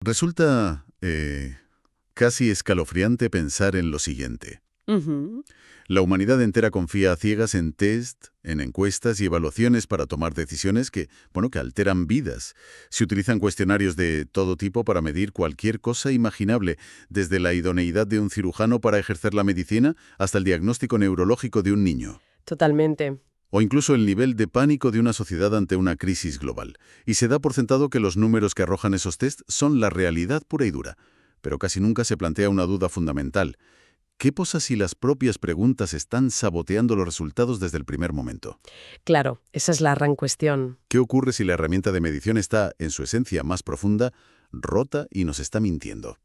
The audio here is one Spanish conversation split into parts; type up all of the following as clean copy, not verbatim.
Resulta casi escalofriante pensar en lo siguiente. Ujú. La humanidad entera confía a ciegas en test, en encuestas y evaluaciones para tomar decisiones que alteran vidas. Se utilizan cuestionarios de todo tipo para medir cualquier cosa imaginable, desde la idoneidad de un cirujano para ejercer la medicina hasta el diagnóstico neurológico de un niño. Totalmente. O incluso el nivel de pánico de una sociedad ante una crisis global. Y se da por sentado que los números que arrojan esos tests son la realidad pura y dura. Pero casi nunca se plantea una duda fundamental. ¿Qué pasa si las propias preguntas están saboteando los resultados desde el primer momento? Claro, esa es la gran cuestión. ¿Qué ocurre si la herramienta de medición está, en su esencia más profunda, rota y nos está mintiendo?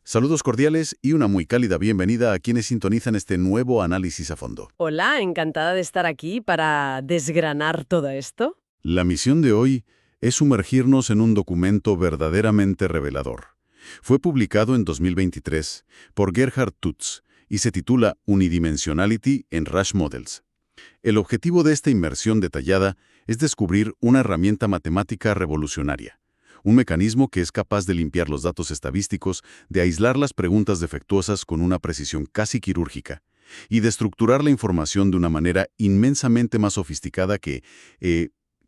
Saludos cordiales y una muy cálida bienvenida a quienes sintonizan este nuevo análisis a fondo. Hola, encantada de estar aquí para desgranar todo esto. La misión de hoy es sumergirnos en un documento verdaderamente revelador. Fue publicado en 2023 por Gerhard Tutz y se titula Unidimensionality in Rash Models. El objetivo de esta inmersión detallada es descubrir una herramienta matemática revolucionaria, un mecanismo que es capaz de limpiar los datos estadísticos, de aislar las preguntas defectuosas con una precisión casi quirúrgica y de estructurar la información de una manera inmensamente más sofisticada que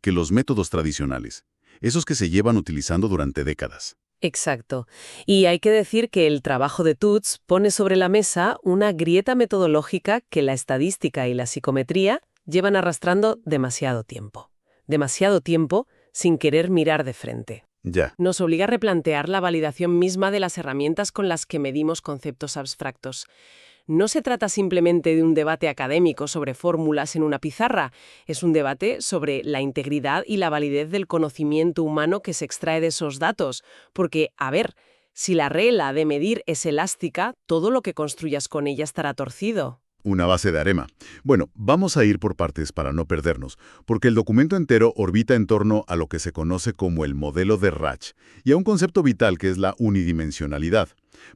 los métodos tradicionales, esos que se llevan utilizando durante décadas. Exacto. Y hay que decir que el trabajo de Tutz pone sobre la mesa una grieta metodológica que la estadística y la psicometría llevan arrastrando demasiado tiempo. Demasiado tiempo sin querer mirar de frente. Ya. Nos obliga a replantear la validación misma de las herramientas con las que medimos conceptos abstractos. No se trata simplemente de un debate académico sobre fórmulas en una pizarra, es un debate sobre la integridad y la validez del conocimiento humano que se extrae de esos datos, porque, a ver, si la regla de medir es elástica, todo lo que construyas con ella estará torcido. Una base de arema. Bueno, vamos a ir por partes para no perdernos, porque el documento entero orbita en torno a lo que se conoce como el modelo de Rasch y a un concepto vital que es la unidimensionalidad.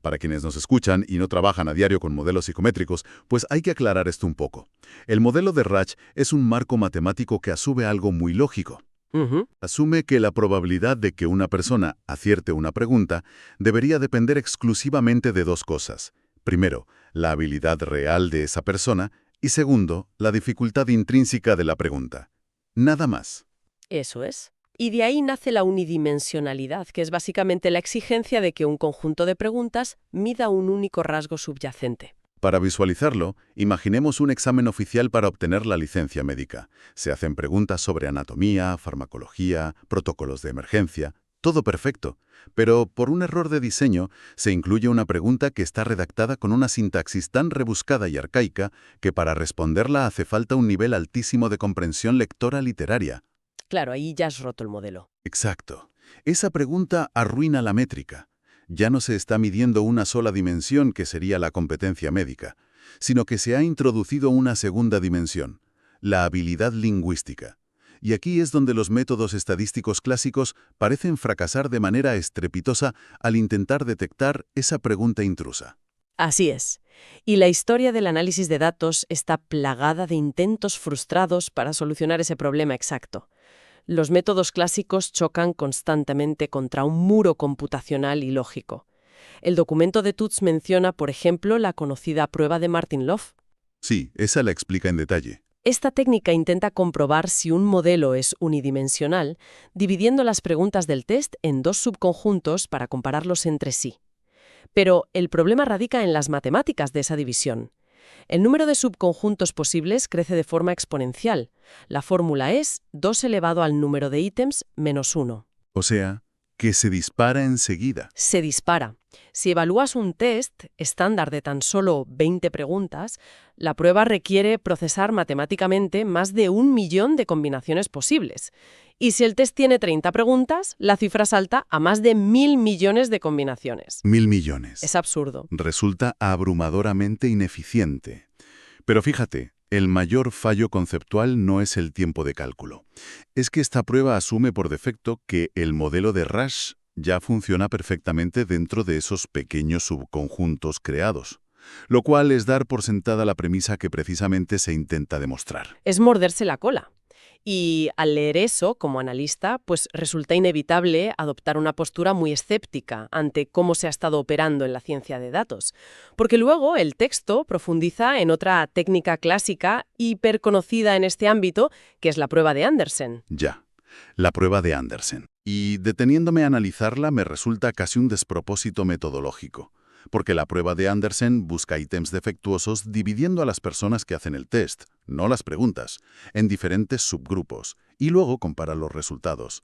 Para quienes nos escuchan y no trabajan a diario con modelos psicométricos, pues hay que aclarar esto un poco. El modelo de Rasch es un marco matemático que asume algo muy lógico. Ujú. Asume que la probabilidad de que una persona acierte una pregunta debería depender exclusivamente de dos cosas. Primero, la habilidad real de esa persona y segundo, la dificultad intrínseca de la pregunta. Nada más. Eso es. Y de ahí nace la unidimensionalidad, que es básicamente la exigencia de que un conjunto de preguntas mida un único rasgo subyacente. Para visualizarlo, imaginemos un examen oficial para obtener la licencia médica. Se hacen preguntas sobre anatomía, farmacología, protocolos de emergencia. Todo perfecto, pero por un error de diseño se incluye una pregunta que está redactada con una sintaxis tan rebuscada y arcaica que para responderla hace falta un nivel altísimo de comprensión lectora literaria. Claro, ahí ya has roto el modelo. Exacto. Esa pregunta arruina la métrica. Ya no se está midiendo una sola dimensión, que sería la competencia médica, sino que se ha introducido una segunda dimensión, la habilidad lingüística. Y aquí es donde los métodos estadísticos clásicos parecen fracasar de manera estrepitosa al intentar detectar esa pregunta intrusa. Así es. Y la historia del análisis de datos está plagada de intentos frustrados para solucionar ese problema exacto. Los métodos clásicos chocan constantemente contra un muro computacional y lógico. El documento de Tutz menciona, por ejemplo, la conocida prueba de Martin-Löf. Sí, esa la explica en detalle. Esta técnica intenta comprobar si un modelo es unidimensional, dividiendo las preguntas del test en dos subconjuntos para compararlos entre sí. Pero el problema radica en las matemáticas de esa división. El número de subconjuntos posibles crece de forma exponencial. La fórmula es 2 elevado al número de ítems menos 1. O sea, que se dispara enseguida. Se dispara. Si evalúas un test estándar de tan solo 20 preguntas, la prueba requiere procesar matemáticamente más de 1 millón de combinaciones posibles. Y si el test tiene 30 preguntas, la cifra salta a más de 1.000 millones de combinaciones. 1.000 millones. Es absurdo. Resulta abrumadoramente ineficiente. Pero fíjate, el mayor fallo conceptual no es el tiempo de cálculo. Es que esta prueba asume por defecto que el modelo de Rasch ya funciona perfectamente dentro de esos pequeños subconjuntos creados, lo cual es dar por sentada la premisa que precisamente se intenta demostrar. Es morderse la cola. Y al leer eso, como analista, pues resulta inevitable adoptar una postura muy escéptica ante cómo se ha estado operando en la ciencia de datos. Porque luego el texto profundiza en otra técnica clásica hiperconocida en este ámbito, que es la prueba de Andersen. Ya, la prueba de Andersen. Y deteniéndome a analizarla me resulta casi un despropósito metodológico, porque la prueba de Andersen busca ítems defectuosos dividiendo a las personas que hacen el test, no las preguntas, en diferentes subgrupos, y luego compara los resultados.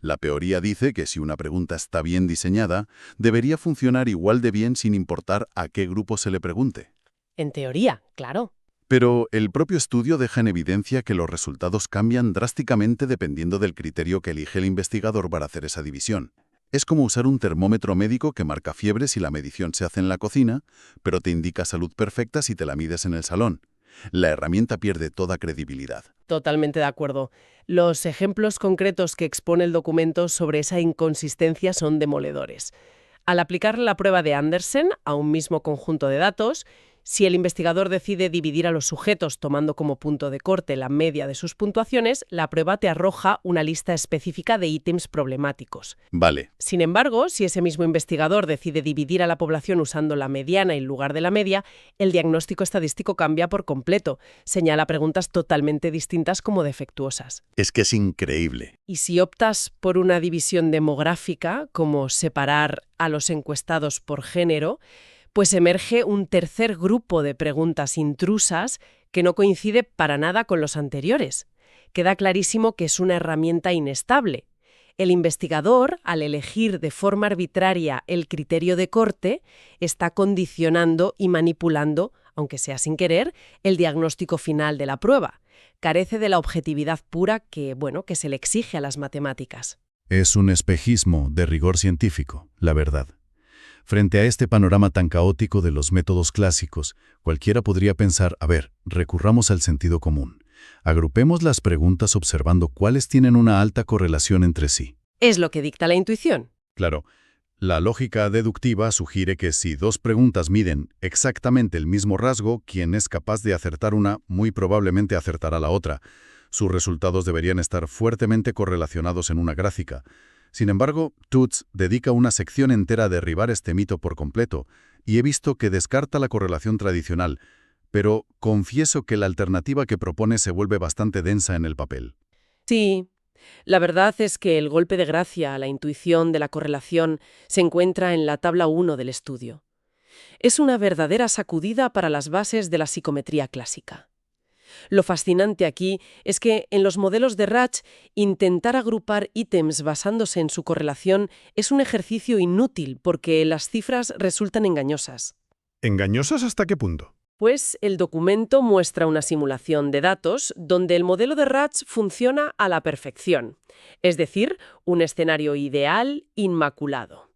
La teoría dice que si una pregunta está bien diseñada, debería funcionar igual de bien sin importar a qué grupo se le pregunte. En teoría, claro. Pero el propio estudio deja en evidencia que los resultados cambian drásticamente dependiendo del criterio que elige el investigador para hacer esa división. Es como usar un termómetro médico que marca fiebre si la medición se hace en la cocina, pero te indica salud perfecta si te la mides en el salón. La herramienta pierde toda credibilidad. Totalmente de acuerdo. Los ejemplos concretos que expone el documento sobre esa inconsistencia son demoledores. Al aplicar la prueba de Andersen a un mismo conjunto de datos, si el investigador decide dividir a los sujetos tomando como punto de corte la media de sus puntuaciones, la prueba te arroja una lista específica de ítems problemáticos. Vale. Sin embargo, si ese mismo investigador decide dividir a la población usando la mediana en lugar de la media, el diagnóstico estadístico cambia por completo. Señala preguntas totalmente distintas como defectuosas. Es que es increíble. Y si optas por una división demográfica, como separar a los encuestados por género, pues emerge un tercer grupo de preguntas intrusas que no coincide para nada con los anteriores. Queda clarísimo que es una herramienta inestable. El investigador, al elegir de forma arbitraria el criterio de corte, está condicionando y manipulando, aunque sea sin querer, el diagnóstico final de la prueba. Carece de la objetividad pura que se le exige a las matemáticas. Es un espejismo de rigor científico, la verdad. Frente a este panorama tan caótico de los métodos clásicos, cualquiera podría pensar, recurramos al sentido común. Agrupemos las preguntas observando cuáles tienen una alta correlación entre sí. Es lo que dicta la intuición. Claro, la lógica deductiva sugiere que si dos preguntas miden exactamente el mismo rasgo, quien es capaz de acertar una, muy probablemente acertará la otra. Sus resultados deberían estar fuertemente correlacionados en una gráfica. Sin embargo, Toots dedica una sección entera a derribar este mito por completo, y he visto que descarta la correlación tradicional, pero confieso que la alternativa que propone se vuelve bastante densa en el papel. Sí, la verdad es que el golpe de gracia a la intuición de la correlación se encuentra en la tabla 1 del estudio. Es una verdadera sacudida para las bases de la psicometría clásica. Lo fascinante aquí es que en los modelos de Rach, intentar agrupar ítems basándose en su correlación es un ejercicio inútil porque las cifras resultan engañosas. ¿Engañosas hasta qué punto? Pues el documento muestra una simulación de datos donde el modelo de Rach funciona a la perfección, es decir, un escenario ideal, inmaculado.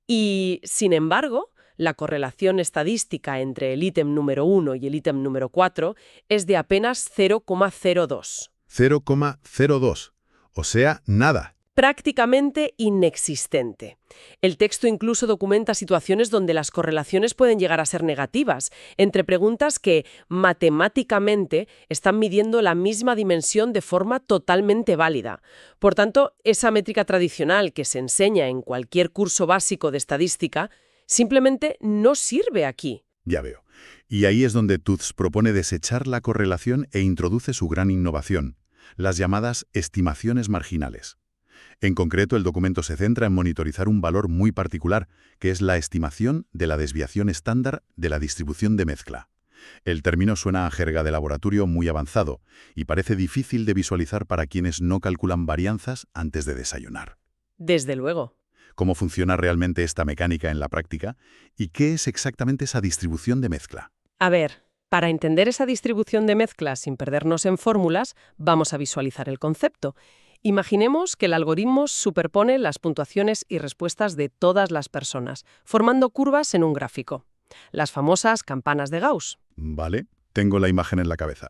Y, sin embargo, la correlación estadística entre el ítem número 1 y el ítem número 4 es de apenas 0,02. 0,02. O sea, nada. Prácticamente inexistente. El texto incluso documenta situaciones donde las correlaciones pueden llegar a ser negativas, entre preguntas que, matemáticamente, están midiendo la misma dimensión de forma totalmente válida. Por tanto, esa métrica tradicional que se enseña en cualquier curso básico de estadística simplemente no sirve aquí. Ya veo. Y ahí es donde Toots propone desechar la correlación e introduce su gran innovación, las llamadas estimaciones marginales. En concreto, el documento se centra en monitorizar un valor muy particular, que es la estimación de la desviación estándar de la distribución de mezcla. El término suena a jerga de laboratorio muy avanzado y parece difícil de visualizar para quienes no calculan varianzas antes de desayunar. Desde luego. ¿Cómo funciona realmente esta mecánica en la práctica? ¿Y qué es exactamente esa distribución de mezcla? A ver, para entender esa distribución de mezcla sin perdernos en fórmulas, vamos a visualizar el concepto. Imaginemos que el algoritmo superpone las puntuaciones y respuestas de todas las personas, formando curvas en un gráfico. Las famosas campanas de Gauss. Vale, tengo la imagen en la cabeza.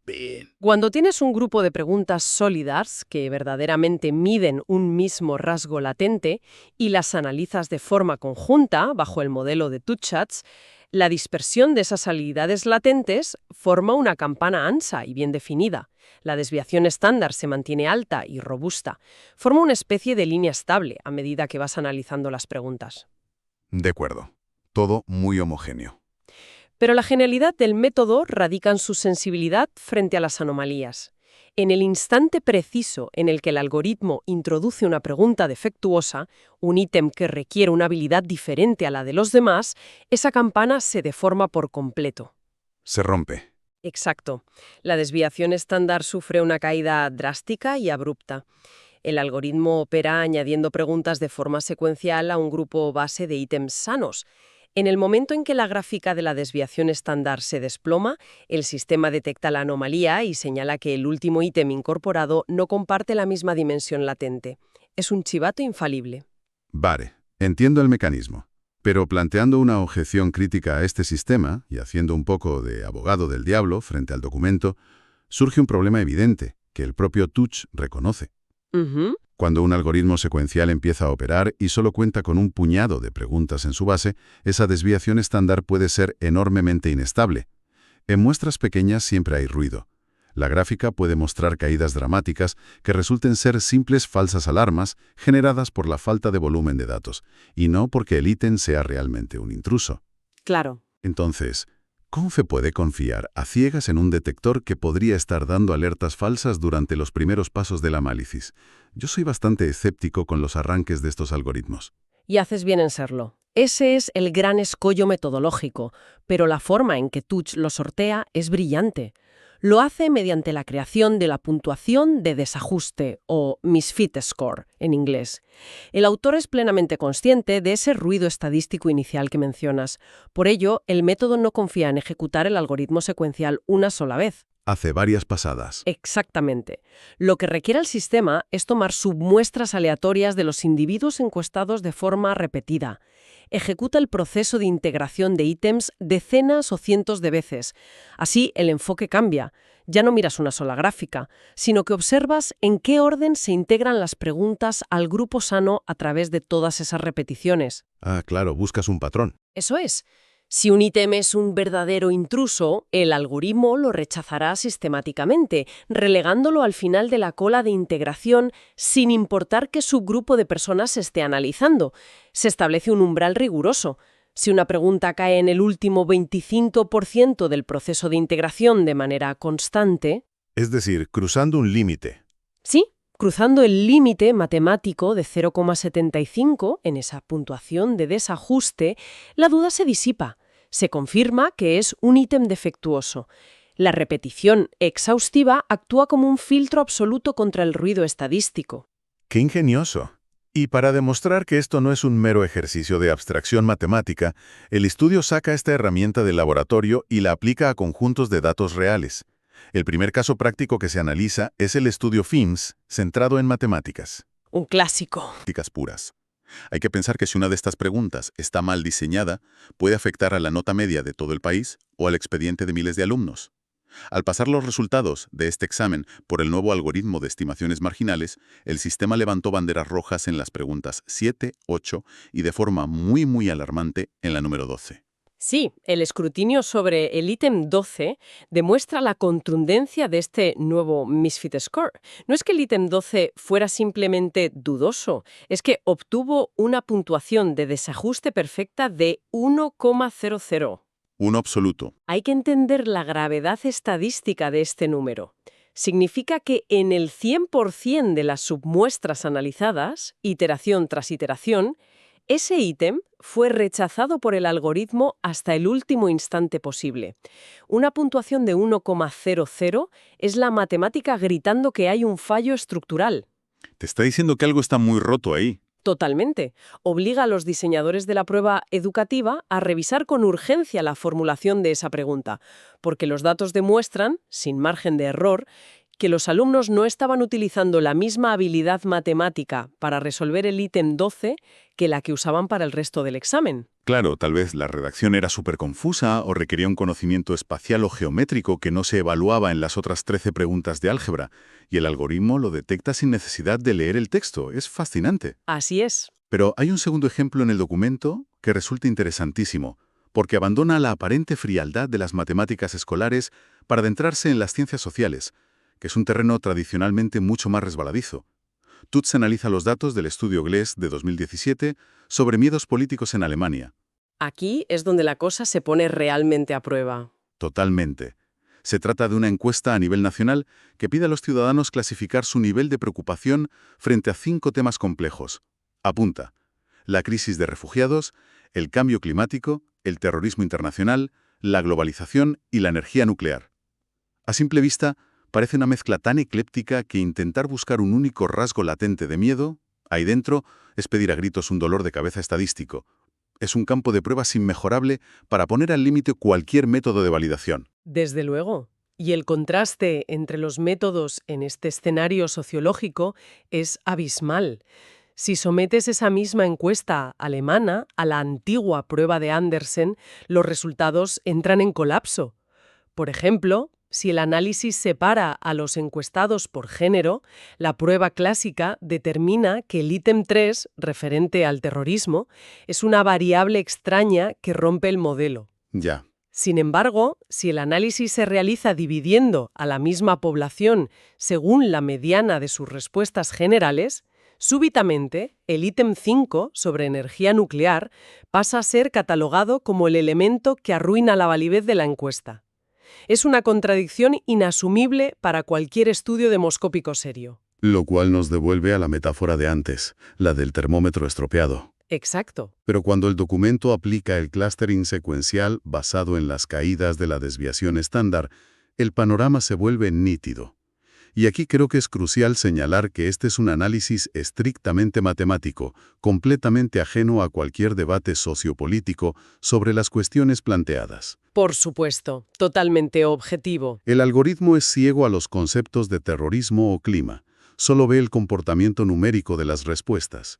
Bien. Cuando tienes un grupo de preguntas sólidas que verdaderamente miden un mismo rasgo latente y las analizas de forma conjunta bajo el modelo de TouchShots, la dispersión de esas habilidades latentes forma una campana ancha y bien definida. La desviación estándar se mantiene alta y robusta. Forma una especie de línea estable a medida que vas analizando las preguntas. De acuerdo. Todo muy homogéneo. Pero la genialidad del método radica en su sensibilidad frente a las anomalías. En el instante preciso en el que el algoritmo introduce una pregunta defectuosa, un ítem que requiere una habilidad diferente a la de los demás, esa campana se deforma por completo. Se rompe. Exacto. La desviación estándar sufre una caída drástica y abrupta. El algoritmo opera añadiendo preguntas de forma secuencial a un grupo base de ítems sanos. En el momento en que la gráfica de la desviación estándar se desploma, el sistema detecta la anomalía y señala que el último ítem incorporado no comparte la misma dimensión latente. Es un chivato infalible. Vale, entiendo el mecanismo. Pero planteando una objeción crítica a este sistema, y haciendo un poco de abogado del diablo frente al documento, surge un problema evidente, que el propio Touch reconoce. Ujú. Cuando un algoritmo secuencial empieza a operar y solo cuenta con un puñado de preguntas en su base, esa desviación estándar puede ser enormemente inestable. En muestras pequeñas siempre hay ruido. La gráfica puede mostrar caídas dramáticas que resulten ser simples falsas alarmas generadas por la falta de volumen de datos, y no porque el ítem sea realmente un intruso. Claro. Entonces, ¿cómo se puede confiar a ciegas en un detector que podría estar dando alertas falsas durante los primeros pasos del análisis? Yo soy bastante escéptico con los arranques de estos algoritmos. Y haces bien en serlo. Ese es el gran escollo metodológico, pero la forma en que Touch lo sortea es brillante. Lo hace mediante la creación de la puntuación de desajuste, o misfit score en inglés. El autor es plenamente consciente de ese ruido estadístico inicial que mencionas. Por ello, el método no confía en ejecutar el algoritmo secuencial una sola vez. Hace varias pasadas. Exactamente. Lo que requiere el sistema es tomar submuestras aleatorias de los individuos encuestados de forma repetida. Ejecuta el proceso de integración de ítems decenas o cientos de veces. Así, el enfoque cambia. Ya no miras una sola gráfica, sino que observas en qué orden se integran las preguntas al grupo sano a través de todas esas repeticiones. Ah, claro, buscas un patrón. Eso es. Si un ítem es un verdadero intruso, el algoritmo lo rechazará sistemáticamente, relegándolo al final de la cola de integración sin importar qué subgrupo de personas se esté analizando. Se establece un umbral riguroso. Si una pregunta cae en el último 25% del proceso de integración de manera constante, Es decir, cruzando un límite. sí, cruzando el límite matemático de 0,75 en esa puntuación de desajuste, la duda se disipa. Se confirma que es un ítem defectuoso. La repetición exhaustiva actúa como un filtro absoluto contra el ruido estadístico. ¡Qué ingenioso! Y para demostrar que esto no es un mero ejercicio de abstracción matemática, el estudio saca esta herramienta del laboratorio y la aplica a conjuntos de datos reales. El primer caso práctico que se analiza es el estudio FIMS, centrado en matemáticas. Un clásico. Matemáticas puras. Hay que pensar que si una de estas preguntas está mal diseñada, puede afectar a la nota media de todo el país o al expediente de miles de alumnos. Al pasar los resultados de este examen por el nuevo algoritmo de estimaciones marginales, el sistema levantó banderas rojas en las preguntas 7, 8 y de forma muy alarmante en la número 12. Sí, el escrutinio sobre el ítem 12 demuestra la contundencia de este nuevo misfit score. No es que el ítem 12 fuera simplemente dudoso, es que obtuvo una puntuación de desajuste perfecta de 1,00. Uno absoluto. Hay que entender la gravedad estadística de este número. Significa que en el 100% de las submuestras analizadas, iteración tras iteración, ese ítem fue rechazado por el algoritmo hasta el último instante posible. Una puntuación de 1,00 es la matemática gritando que hay un fallo estructural. Te está diciendo que algo está muy roto ahí. Totalmente. Obliga a los diseñadores de la prueba educativa a revisar con urgencia la formulación de esa pregunta, porque los datos demuestran, sin margen de error, que los alumnos no estaban utilizando la misma habilidad matemática para resolver el ítem 12 que la que usaban para el resto del examen. Claro, tal vez la redacción era súper confusa o requería un conocimiento espacial o geométrico que no se evaluaba en las otras 13 preguntas de álgebra, y el algoritmo lo detecta sin necesidad de leer el texto. Es fascinante. Así es. Pero hay un segundo ejemplo en el documento que resulta interesantísimo, porque abandona la aparente frialdad de las matemáticas escolares para adentrarse en las ciencias sociales, que es un terreno tradicionalmente mucho más resbaladizo. Tutz analiza los datos del estudio GLES de 2017 sobre miedos políticos en Alemania. Aquí es donde la cosa se pone realmente a prueba. Totalmente. Se trata de una encuesta a nivel nacional que pide a los ciudadanos clasificar su nivel de preocupación frente a 5 temas complejos. Apunta: la crisis de refugiados, el cambio climático, el terrorismo internacional, la globalización y la energía nuclear. A simple vista, parece una mezcla tan ecléptica que intentar buscar un único rasgo latente de miedo, ahí dentro, es pedir a gritos un dolor de cabeza estadístico. Es un campo de pruebas inmejorable para poner al límite cualquier método de validación. Desde luego. Y el contraste entre los métodos en este escenario sociológico es abismal. Si sometes esa misma encuesta alemana a la antigua prueba de Andersen, los resultados entran en colapso. Por ejemplo, si el análisis separa a los encuestados por género, la prueba clásica determina que el ítem 3, referente al terrorismo, es una variable extraña que rompe el modelo. Ya. Sin embargo, si el análisis se realiza dividiendo a la misma población según la mediana de sus respuestas generales, súbitamente el ítem 5 sobre energía nuclear pasa a ser catalogado como el elemento que arruina la validez de la encuesta. Es una contradicción inasumible para cualquier estudio demoscópico serio. Lo cual nos devuelve a la metáfora de antes, la del termómetro estropeado. Exacto. Pero cuando el documento aplica el clustering secuencial basado en las caídas de la desviación estándar, el panorama se vuelve nítido. Y aquí creo que es crucial señalar que este es un análisis estrictamente matemático, completamente ajeno a cualquier debate sociopolítico sobre las cuestiones planteadas. Por supuesto, totalmente objetivo. El algoritmo es ciego a los conceptos de terrorismo o clima, solo ve el comportamiento numérico de las respuestas.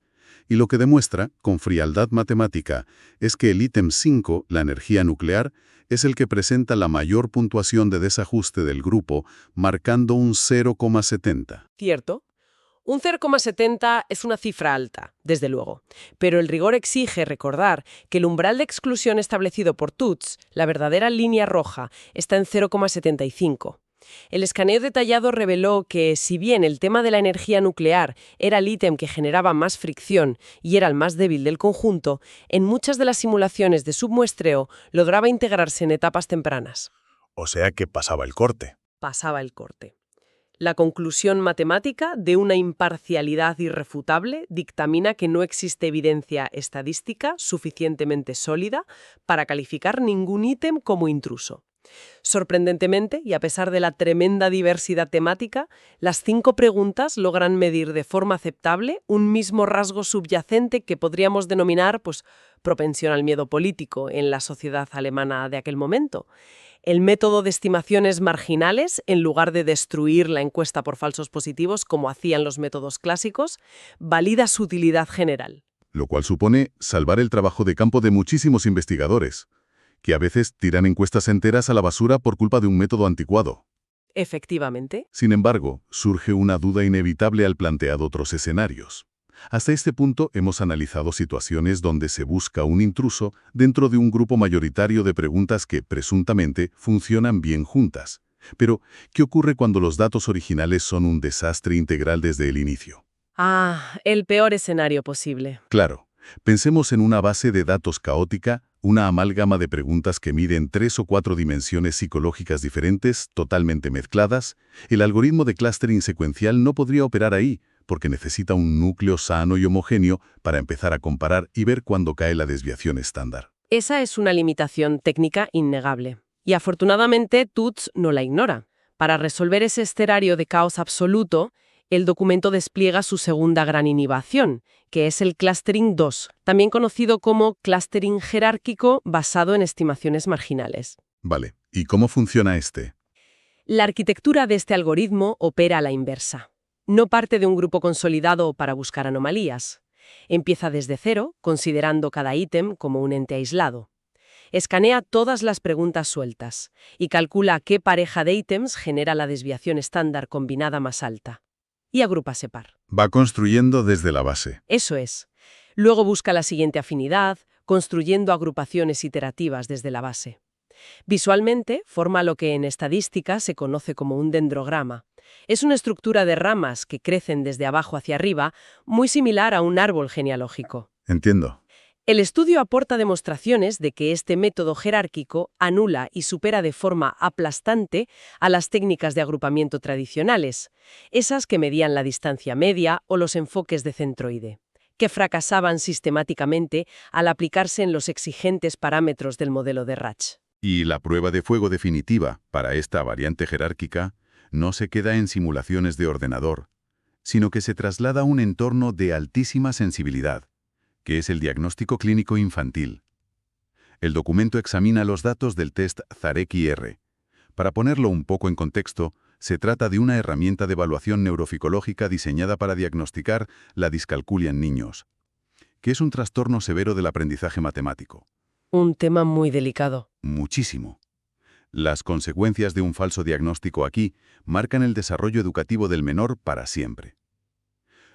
Y lo que demuestra, con frialdad matemática, es que el ítem 5, la energía nuclear, es el que presenta la mayor puntuación de desajuste del grupo, marcando un 0,70. ¿Cierto? Un 0,70 es una cifra alta, desde luego, pero el rigor exige recordar que el umbral de exclusión establecido por Tutz, la verdadera línea roja, está en 0,75. El escaneo detallado reveló que, si bien el tema de la energía nuclear era el ítem que generaba más fricción y era el más débil del conjunto, en muchas de las simulaciones de submuestreo lograba integrarse en etapas tempranas. O sea que pasaba el corte. Pasaba el corte. La conclusión matemática de una imparcialidad irrefutable dictamina que no existe evidencia estadística suficientemente sólida para calificar ningún ítem como intruso. Sorprendentemente, y a pesar de la tremenda diversidad temática, las 5 preguntas logran medir de forma aceptable un mismo rasgo subyacente que podríamos denominar, propensión al miedo político en la sociedad alemana de aquel momento. El método de estimaciones marginales, en lugar de destruir la encuesta por falsos positivos, como hacían los métodos clásicos, valida su utilidad general. Lo cual supone salvar el trabajo de campo de muchísimos investigadores, que a veces tiran encuestas enteras a la basura por culpa de un método anticuado. Efectivamente. Sin embargo, surge una duda inevitable al plantear otros escenarios. Hasta este punto hemos analizado situaciones donde se busca un intruso dentro de un grupo mayoritario de preguntas que, presuntamente, funcionan bien juntas. Pero, ¿qué ocurre cuando los datos originales son un desastre integral desde el inicio? El peor escenario posible. Claro. Pensemos en una base de datos caótica, una amálgama de preguntas que miden 3 o 4 dimensiones psicológicas diferentes, totalmente mezcladas. El algoritmo de clustering secuencial no podría operar ahí, porque necesita un núcleo sano y homogéneo para empezar a comparar y ver cuándo cae la desviación estándar. Esa es una limitación técnica innegable. Y afortunadamente Tutz no la ignora. Para resolver ese escenario de caos absoluto, el documento despliega su segunda gran innovación, que es el clustering 2, también conocido como clustering jerárquico basado en estimaciones marginales. Vale, ¿y cómo funciona este? La arquitectura de este algoritmo opera a la inversa. No parte de un grupo consolidado para buscar anomalías. Empieza desde cero, considerando cada ítem como un ente aislado. Escanea todas las preguntas sueltas y calcula qué pareja de ítems genera la desviación estándar combinada más alta. Y agrupa par. Va construyendo desde la base. Eso es. Luego busca la siguiente afinidad, construyendo agrupaciones iterativas desde la base. Visualmente, forma lo que en estadística se conoce como un dendrograma. Es una estructura de ramas que crecen desde abajo hacia arriba, muy similar a un árbol genealógico. Entiendo. El estudio aporta demostraciones de que este método jerárquico anula y supera de forma aplastante a las técnicas de agrupamiento tradicionales, esas que medían la distancia media o los enfoques de centroide, que fracasaban sistemáticamente al aplicarse en los exigentes parámetros del modelo de Rach. Y la prueba de fuego definitiva para esta variante jerárquica no se queda en simulaciones de ordenador, sino que se traslada a un entorno de altísima sensibilidad, que es el diagnóstico clínico infantil. El documento examina los datos del test Zarecki-R. Para ponerlo un poco en contexto, se trata de una herramienta de evaluación neurofisiológica diseñada para diagnosticar la discalculia en niños, que es un trastorno severo del aprendizaje matemático. Un tema muy delicado. Muchísimo. Las consecuencias de un falso diagnóstico aquí marcan el desarrollo educativo del menor para siempre.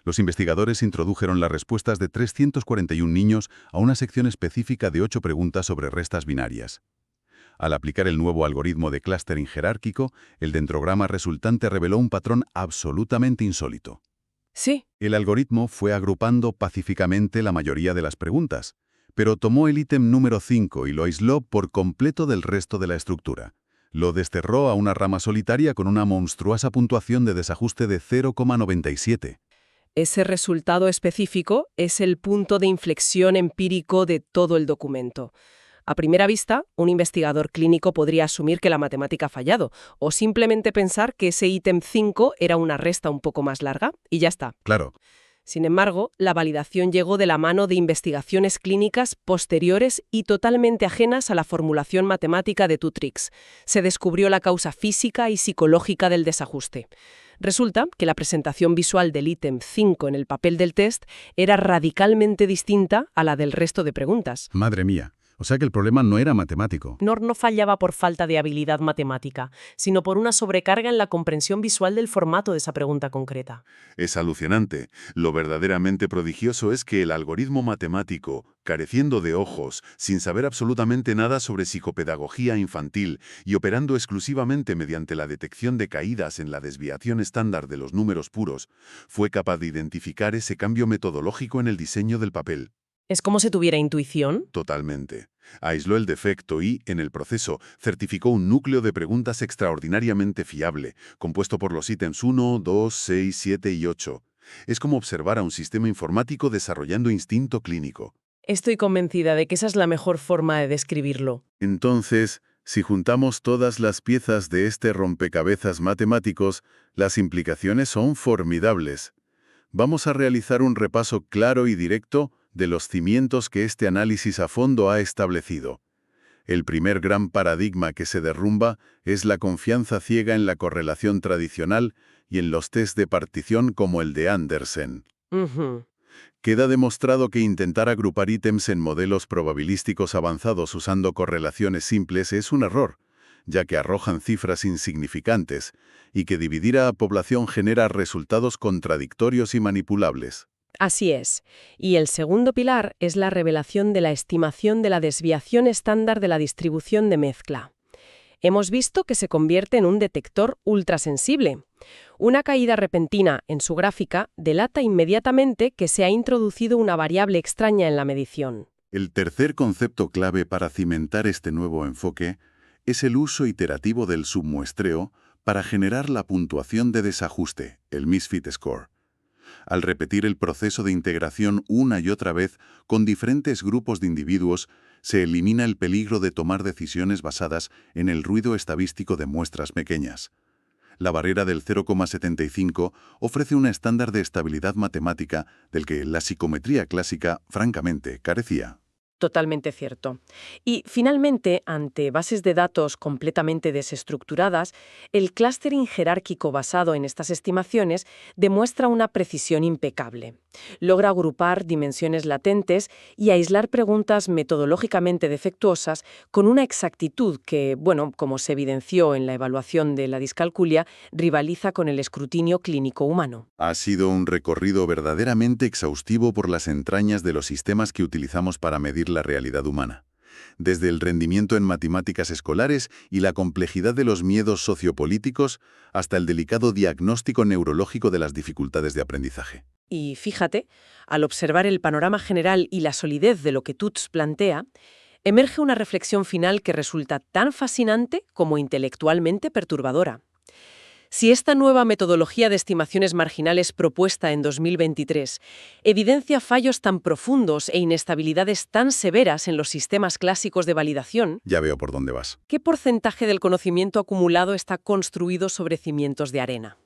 Los investigadores introdujeron las respuestas de 341 niños a una sección específica de 8 preguntas sobre restas binarias. Al aplicar el nuevo algoritmo de clustering jerárquico, el dendrograma resultante reveló un patrón absolutamente insólito. Sí. El algoritmo fue agrupando pacíficamente la mayoría de las preguntas, pero tomó el ítem número 5 y lo aisló por completo del resto de la estructura. Lo desterró a una rama solitaria con una monstruosa puntuación de desajuste de 0,97. Ese resultado específico es el punto de inflexión empírico de todo el documento. A primera vista, un investigador clínico podría asumir que la matemática ha fallado, o simplemente pensar que ese ítem 5 era una resta un poco más larga, y ya está. Claro. Sin embargo, la validación llegó de la mano de investigaciones clínicas posteriores y totalmente ajenas a la formulación matemática de Tutrix. Se descubrió la causa física y psicológica del desajuste. Resulta que la presentación visual del ítem 5 en el papel del test era radicalmente distinta a la del resto de preguntas. Madre mía. O sea que el problema no era matemático. No fallaba por falta de habilidad matemática, sino por una sobrecarga en la comprensión visual del formato de esa pregunta concreta. Es alucinante. Lo verdaderamente prodigioso es que el algoritmo matemático, careciendo de ojos, sin saber absolutamente nada sobre psicopedagogía infantil y operando exclusivamente mediante la detección de caídas en la desviación estándar de los números puros, fue capaz de identificar ese cambio metodológico en el diseño del papel. ¿Es como si tuviera intuición? Totalmente. Aisló el defecto y, en el proceso, certificó un núcleo de preguntas extraordinariamente fiable, compuesto por los ítems 1, 2, 6, 7 y 8. Es como observar a un sistema informático desarrollando instinto clínico. Estoy convencida de que esa es la mejor forma de describirlo. Entonces, si juntamos todas las piezas de este rompecabezas matemáticos, las implicaciones son formidables. Vamos a realizar un repaso claro y directo de los cimientos que este análisis a fondo ha establecido. El primer gran paradigma que se derrumba es la confianza ciega en la correlación tradicional y en los test de partición como el de Andersen. Queda demostrado que intentar agrupar ítems en modelos probabilísticos avanzados usando correlaciones simples es un error, ya que arrojan cifras insignificantes, y que dividir a población genera resultados contradictorios y manipulables. Así es. Y el segundo pilar es la revelación de la estimación de la desviación estándar de la distribución de mezcla. Hemos visto que se convierte en un detector ultrasensible. Una caída repentina en su gráfica delata inmediatamente que se ha introducido una variable extraña en la medición. El tercer concepto clave para cimentar este nuevo enfoque es el uso iterativo del submuestreo para generar la puntuación de desajuste, el Misfit Score. Al repetir el proceso de integración una y otra vez con diferentes grupos de individuos, se elimina el peligro de tomar decisiones basadas en el ruido estadístico de muestras pequeñas. La barrera del 0,75 ofrece un estándar de estabilidad matemática del que la psicometría clásica, francamente, carecía. Totalmente cierto. Y finalmente, ante bases de datos completamente desestructuradas, el clustering jerárquico basado en estas estimaciones demuestra una precisión impecable. Logra agrupar dimensiones latentes y aislar preguntas metodológicamente defectuosas con una exactitud que, bueno, como se evidenció en la evaluación de la discalculia, rivaliza con el escrutinio clínico humano. Ha sido un recorrido verdaderamente exhaustivo por las entrañas de los sistemas que utilizamos para medir la realidad humana. Desde el rendimiento en matemáticas escolares y la complejidad de los miedos sociopolíticos hasta el delicado diagnóstico neurológico de las dificultades de aprendizaje. Y fíjate, al observar el panorama general y la solidez de lo que Tutts plantea, emerge una reflexión final que resulta tan fascinante como intelectualmente perturbadora. Si esta nueva metodología de estimaciones marginales propuesta en 2023 evidencia fallos tan profundos e inestabilidades tan severas en los sistemas clásicos de validación, Ya veo por dónde vas. ¿qué porcentaje del conocimiento acumulado está construido sobre cimientos de arena?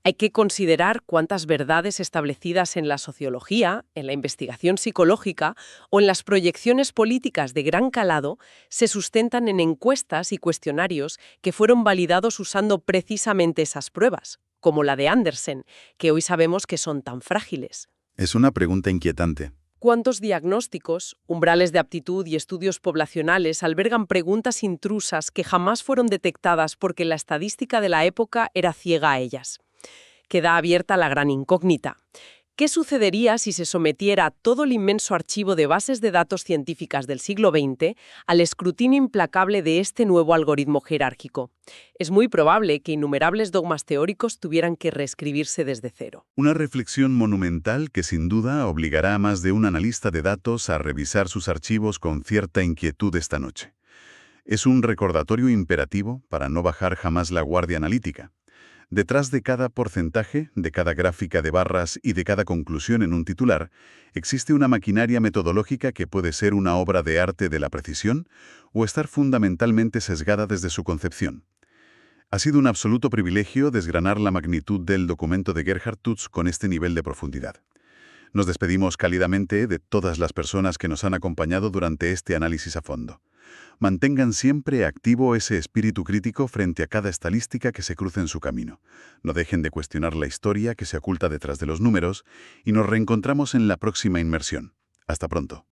Hay que considerar cuántas verdades establecidas en la sociología, en la investigación psicológica o en las proyecciones políticas de gran calado se sustentan en encuestas y cuestionarios que fueron validados usando precisamente esas pruebas, como la de Andersen, que hoy sabemos que son tan frágiles. Es una pregunta inquietante. ¿Cuántos diagnósticos, umbrales de aptitud y estudios poblacionales albergan preguntas intrusas que jamás fueron detectadas porque la estadística de la época era ciega a ellas? Queda abierta la gran incógnita. ¿Qué sucedería si se sometiera todo el inmenso archivo de bases de datos científicas del siglo XX al escrutinio implacable de este nuevo algoritmo jerárquico? Es muy probable que innumerables dogmas teóricos tuvieran que reescribirse desde cero. Una reflexión monumental que sin duda obligará a más de un analista de datos a revisar sus archivos con cierta inquietud esta noche. Es un recordatorio imperativo para no bajar jamás la guardia analítica. Detrás de cada porcentaje, de cada gráfica de barras y de cada conclusión en un titular, existe una maquinaria metodológica que puede ser una obra de arte de la precisión o estar fundamentalmente sesgada desde su concepción. Ha sido un absoluto privilegio desgranar la magnitud del documento de Gerhard Tutts con este nivel de profundidad. Nos despedimos cálidamente de todas las personas que nos han acompañado durante este análisis a fondo. Mantengan siempre activo ese espíritu crítico frente a cada estadística que se cruce en su camino. No dejen de cuestionar la historia que se oculta detrás de los números y nos reencontramos en la próxima inmersión. Hasta pronto.